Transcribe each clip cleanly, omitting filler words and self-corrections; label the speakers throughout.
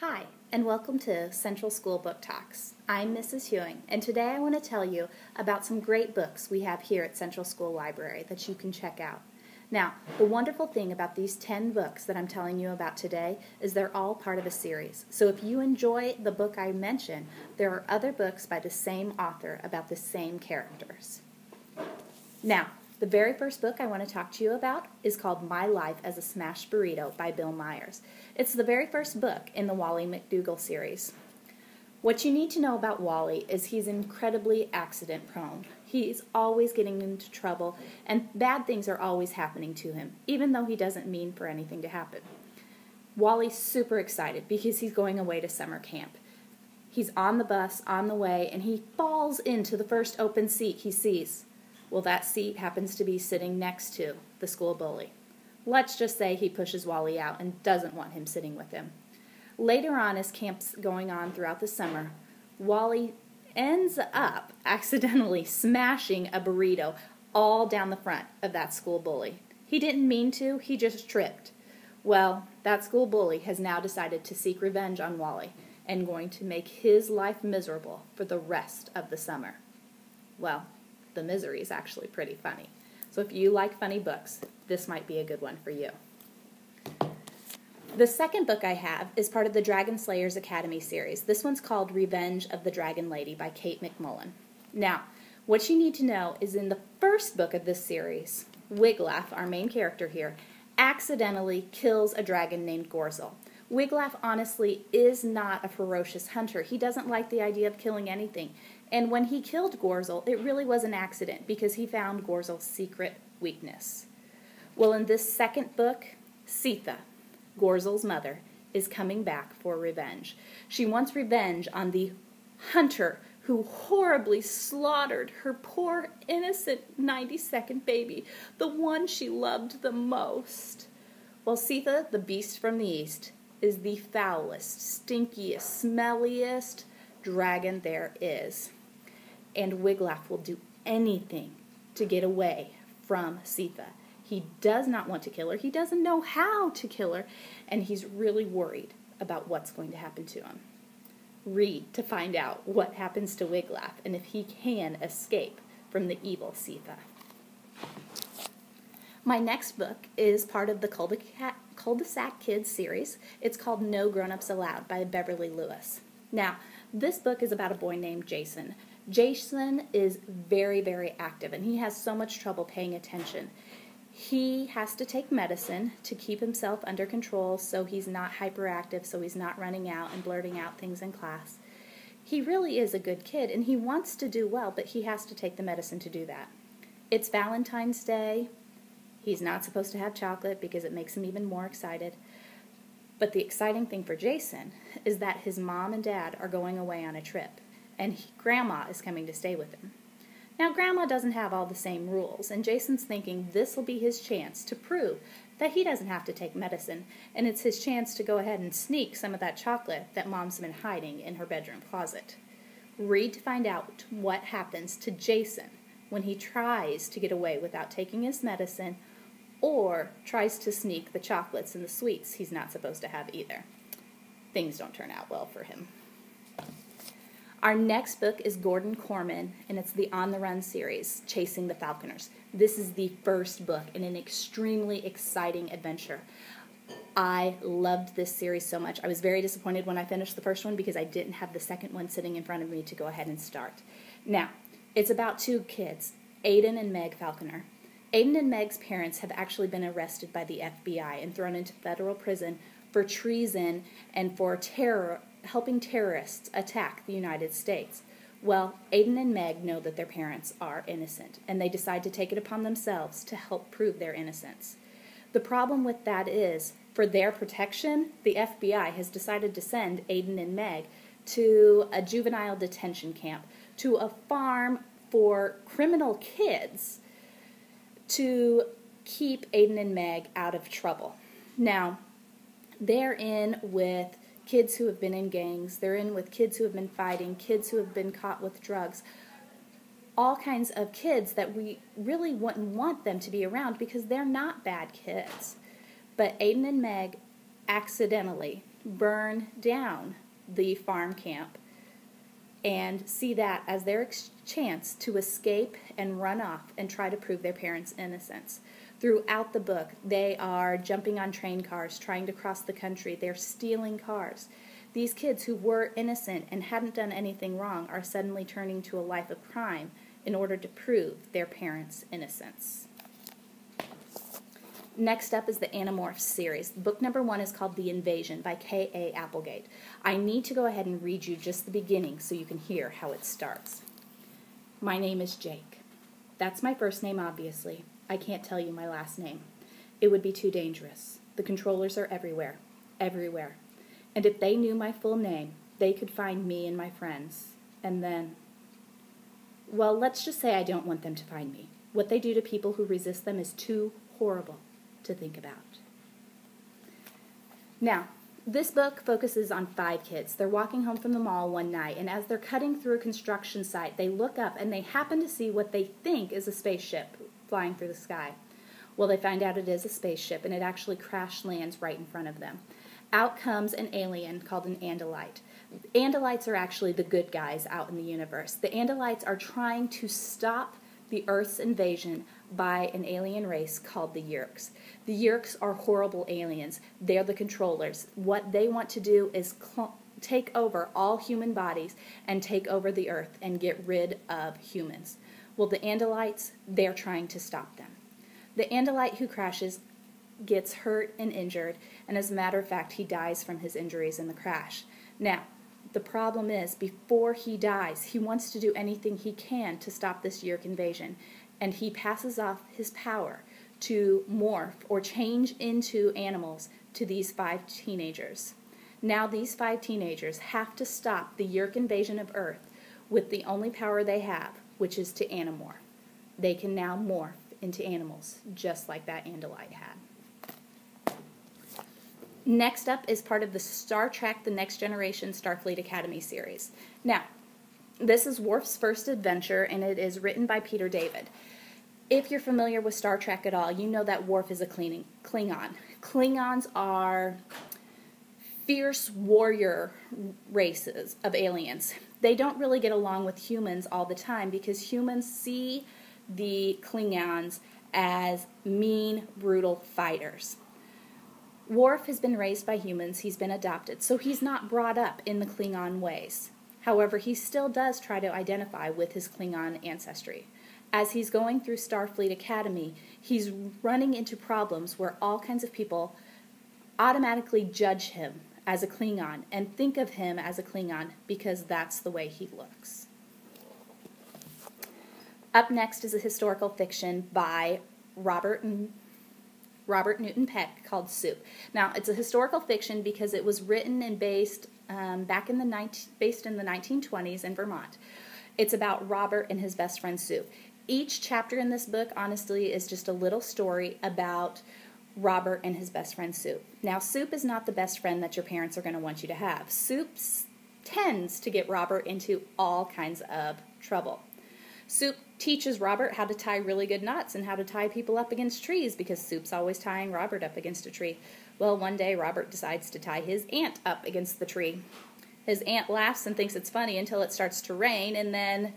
Speaker 1: Hi, and welcome to Central School Book Talks. I'm Mrs. Hewing, and today I want to tell you about some great books we have here at Central School Library that you can check out. Now, the wonderful thing about these 10 books that I'm telling you about today is they're all part of a series. So if you enjoy the book I mentioned, there are other books by the same author about the same characters. Now, the very first book I want to talk to you about is called My Life as a Smashed Burrito by Bill Myers. It's the very first book in the Wally McDougall series. What you need to know about Wally is he's incredibly accident prone. He's always getting into trouble, and bad things are always happening to him, even though he doesn't mean for anything to happen. Wally's super excited because he's going away to summer camp. He's on the bus, on the way, and he falls into the first open seat he sees. Well, that seat happens to be sitting next to the school bully. Let's just say he pushes Wally out and doesn't want him sitting with him. Later on, as camp's going on throughout the summer, Wally ends up accidentally smashing a burrito all down the front of that school bully. He didn't mean to, he just tripped. Well, that school bully has now decided to seek revenge on Wally and going to make his life miserable for the rest of the summer. Well, the misery is actually pretty funny. So if you like funny books, this might be a good one for you. The second book I have is part of the Dragon Slayers Academy series. This one's called Revenge of the Dragon Lady by Kate McMullen. Now, what you need to know is in the first book of this series, Wiglaf, our main character here, accidentally kills a dragon named Gorzel. Wiglaf honestly is not a ferocious hunter. He doesn't like the idea of killing anything. And when he killed Gorzel, it really was an accident because he found Gorzel's secret weakness. Well, in this second book, Sitha, Gorzel's mother, is coming back for revenge. She wants revenge on the hunter who horribly slaughtered her poor, innocent 92nd baby, the one she loved the most. Well, Sitha, the beast from the east, is the foulest, stinkiest, smelliest dragon there is. And Wiglaf will do anything to get away from Sitha. He does not want to kill her. He doesn't know how to kill her. And he's really worried about what's going to happen to him. Read to find out what happens to Wiglaf and if he can escape from the evil Sitha. My next book is part of the Cul-de-Sac Kids series. It's called No Grownups Allowed by Beverly Lewis. Now, this book is about a boy named Jason. Jason is very, very active, and he has so much trouble paying attention. He has to take medicine to keep himself under control so he's not hyperactive, so he's not running out and blurting out things in class. He really is a good kid, and he wants to do well, but he has to take the medicine to do that. It's Valentine's Day. He's not supposed to have chocolate because it makes him even more excited. But the exciting thing for Jason is that his mom and dad are going away on a trip, and Grandma is coming to stay with him. Now, Grandma doesn't have all the same rules, and Jason's thinking this will be his chance to prove that he doesn't have to take medicine, and it's his chance to go ahead and sneak some of that chocolate that Mom's been hiding in her bedroom closet. Read to find out what happens to Jason when he tries to get away without taking his medicine or tries to sneak the chocolates and the sweets he's not supposed to have either. Things don't turn out well for him. Our next book is Gordon Corman, and it's the On the Run series, Chasing the Falconers. This is the first book in an extremely exciting adventure. I loved this series so much. I was very disappointed when I finished the first one because I didn't have the second one sitting in front of me to go ahead and start. Now, it's about two kids, Aiden and Meg Falconer. Aiden and Meg's parents have actually been arrested by the FBI and thrown into federal prison for treason and for helping terrorists attack the United States. Well, Aiden and Meg know that their parents are innocent, and they decide to take it upon themselves to help prove their innocence. The problem with that is, for their protection, the FBI has decided to send Aiden and Meg to a juvenile detention camp, to a farm for criminal kids, to keep Aiden and Meg out of trouble. Now, they're in with kids who have been in gangs, they're in with kids who have been fighting, kids who have been caught with drugs, all kinds of kids that we really wouldn't want them to be around because they're not bad kids. But Aiden and Meg accidentally burn down the farm camp and see that as their chance to escape and run off and try to prove their parents' innocence. Throughout the book, they are jumping on train cars, trying to cross the country. They're stealing cars. These kids who were innocent and hadn't done anything wrong are suddenly turning to a life of crime in order to prove their parents' innocence. Next up is the Animorphs series. Book number 1 is called The Invasion by K.A. Applegate. I need to go ahead and read you just the beginning so you can hear how it starts. My name is Jake. That's my first name, obviously. I can't tell you my last name. It would be too dangerous. The controllers are everywhere. Everywhere. And if they knew my full name, they could find me and my friends. And then... well, let's just say I don't want them to find me. What they do to people who resist them is too horrible to think about. Now, this book focuses on 5 kids. They're walking home from the mall one night, and as they're cutting through a construction site, they look up and they happen to see what they think is a spaceship flying through the sky. Well, they find out it is a spaceship, and it actually crash lands right in front of them. Out comes an alien called an Andalite. Andalites are actually the good guys out in the universe. The Andalites are trying to stop the Earth's invasion by an alien race called the Yeerks. The Yeerks are horrible aliens. They're the controllers. What they want to do is take over all human bodies and take over the Earth and get rid of humans. Well, the Andalites, they're trying to stop them. The Andalite who crashes gets hurt and injured, and as a matter of fact, he dies from his injuries in the crash. Now, the problem is, before he dies, he wants to do anything he can to stop this Yeerk invasion, and he passes off his power to morph or change into animals to these 5 teenagers. Now these 5 teenagers have to stop the Yeerk invasion of Earth with the only power they have, which is to animorph. They can now morph into animals, just like that Andalite had. Next up is part of the Star Trek The Next Generation Starfleet Academy series. Now, this is Worf's first adventure, and it is written by Peter David. If you're familiar with Star Trek at all, you know that Worf is a Klingon. Klingons are fierce warrior races of aliens. They don't really get along with humans all the time because humans see the Klingons as mean, brutal fighters. Worf has been raised by humans, he's been adopted, so he's not brought up in the Klingon ways. However, he still does try to identify with his Klingon ancestry. As he's going through Starfleet Academy, he's running into problems where all kinds of people automatically judge him as a Klingon and think of him as a Klingon because that's the way he looks. Up next is a historical fiction by Robert Newton Peck called Soup. Now, it's a historical fiction because it was written and based in the 1920s in Vermont. It's about Robert and his best friend Soup. Each chapter in this book, honestly, is just a little story about Robert and his best friend Soup. Now, Soup is not the best friend that your parents are going to want you to have. Soup tends to get Robert into all kinds of trouble. Soup teaches Robert how to tie really good knots and how to tie people up against trees because Soup's always tying Robert up against a tree. Well, one day Robert decides to tie his aunt up against the tree. His aunt laughs and thinks it's funny until it starts to rain, and then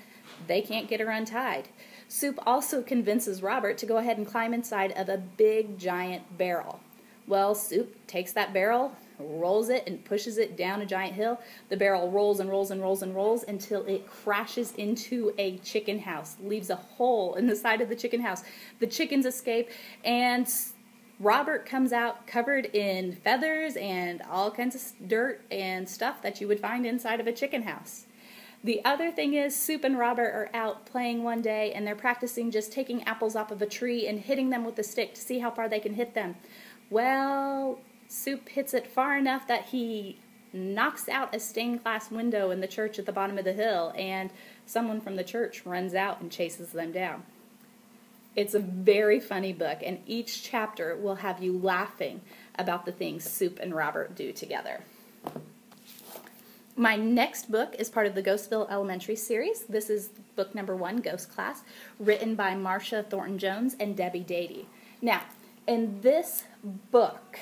Speaker 1: they can't get her untied. Soup also convinces Robert to go ahead and climb inside of a big, giant barrel. Well, Soup takes that barrel, rolls it, and pushes it down a giant hill. The barrel rolls and rolls and rolls and rolls until it crashes into a chicken house, leaves a hole in the side of the chicken house. The chickens escape, and Robert comes out covered in feathers and all kinds of dirt and stuff that you would find inside of a chicken house. The other thing is, Soup and Robert are out playing one day, and they're practicing just taking apples off of a tree and hitting them with a stick to see how far they can hit them. Well, Soup hits it far enough that he knocks out a stained glass window in the church at the bottom of the hill, and someone from the church runs out and chases them down. It's a very funny book, and each chapter will have you laughing about the things Soup and Robert do together. My next book is part of the Ghostville Elementary series. This is book number 1, Ghost Class, written by Marcia Thornton-Jones and Debbie Dady. Now, in this book,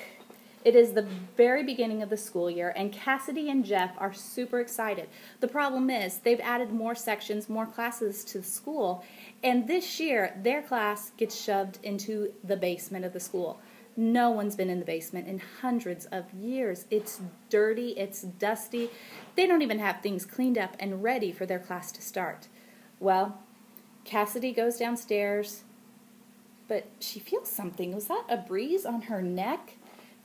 Speaker 1: It is the very beginning of the school year, and Cassidy and Jeff are super excited. The problem is they've added more sections, more classes to the school, and this year their class gets shoved into the basement of the school. No one's been in the basement in hundreds of years. It's dirty, it's dusty. They don't even have things cleaned up and ready for their class to start. Well, Cassidy goes downstairs, but she feels something. Was that a breeze on her neck?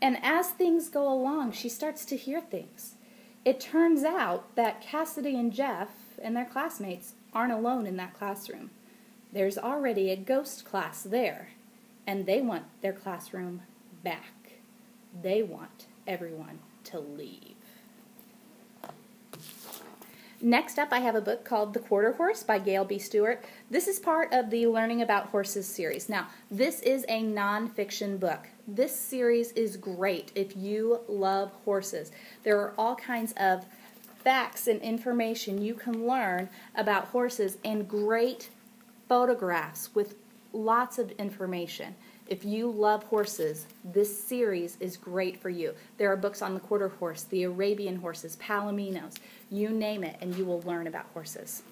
Speaker 1: And as things go along, she starts to hear things. It turns out that Cassidy and Jeff and their classmates aren't alone in that classroom. There's already a ghost class there, and they want their classroom back. They want everyone to leave. Next up, I have a book called The Quarter Horse by Gail B. Stewart. This is part of the Learning About Horses series. Now, this is a nonfiction book. This series is great if you love horses. There are all kinds of facts and information you can learn about horses and great photographs with lots of information. If you love horses, this series is great for you. There are books on the quarter horse, the Arabian horses, Palominos, you name it, and you will learn about horses.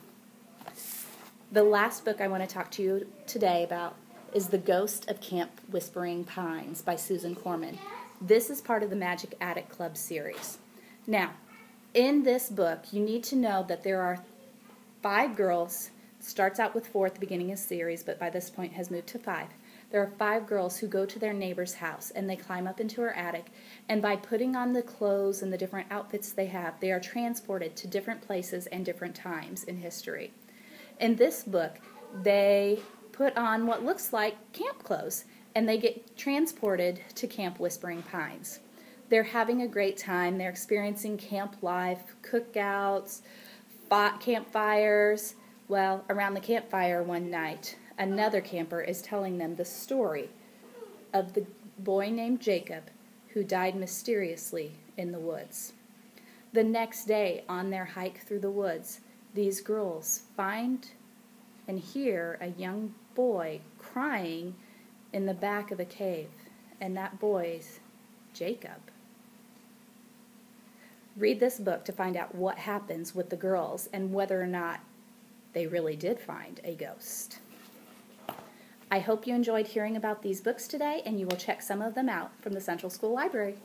Speaker 1: The last book I want to talk to you today about is The Ghost of Camp Whispering Pines by Susan Corman. This is part of the Magic Attic Club series. Now, in this book, you need to know that there are 5 girls. Starts out with 4 at the beginning of the series, but by this point has moved to 5. There are 5 girls who go to their neighbor's house, and they climb up into her attic, and by putting on the clothes and the different outfits they have, they are transported to different places and different times in history. In this book, they put on what looks like camp clothes, and they get transported to Camp Whispering Pines. They're having a great time. They're experiencing camp life, cookouts, campfires. Well, around the campfire one night, another camper is telling them the story of the boy named Jacob who died mysteriously in the woods. The next day, on their hike through the woods, these girls find and hear a young boy crying in the back of a cave, and that boy's Jacob. Read this book to find out what happens with the girls and whether or not they really did find a ghost. I hope you enjoyed hearing about these books today, and you will check some of them out from the Central School Library.